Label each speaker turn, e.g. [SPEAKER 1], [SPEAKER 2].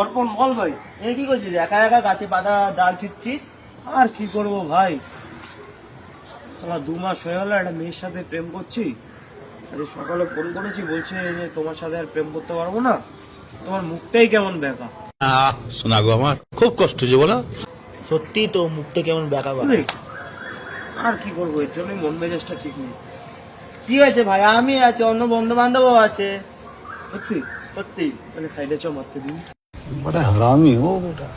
[SPEAKER 1] অর্পণ বল ভাই, এ কি করছিস? একা একা গাছে পাতা ডাল ছিটছিস?
[SPEAKER 2] আর কি করব ভাই, সালা 2 মাস হয়ে গেল একটা মেয়ের সাথে প্রেম করছি। আজ সকালে ফোন করেছি, বলছে যে তোমার সাথে আর প্রেম করতে পারবো না, তোমার মুখটাই কেমন বেঁকা।
[SPEAKER 3] শোনা গো, আমার খুব কষ্ট যে বলো।
[SPEAKER 1] সত্যি তো, মুখটা কেমন বেঁকা।
[SPEAKER 2] আর কি করবো, এর জন্যই মন মেজাজটা ঠিক নেই।
[SPEAKER 1] কি হয়েছে ভাই? আমি আছি, অন্য বন্ধু বান্ধবও আছে।
[SPEAKER 2] সত্যি
[SPEAKER 1] সত্যি।
[SPEAKER 2] মানে সাইডে চ মারতে দিন।
[SPEAKER 3] বড় হারামি হো বেটা।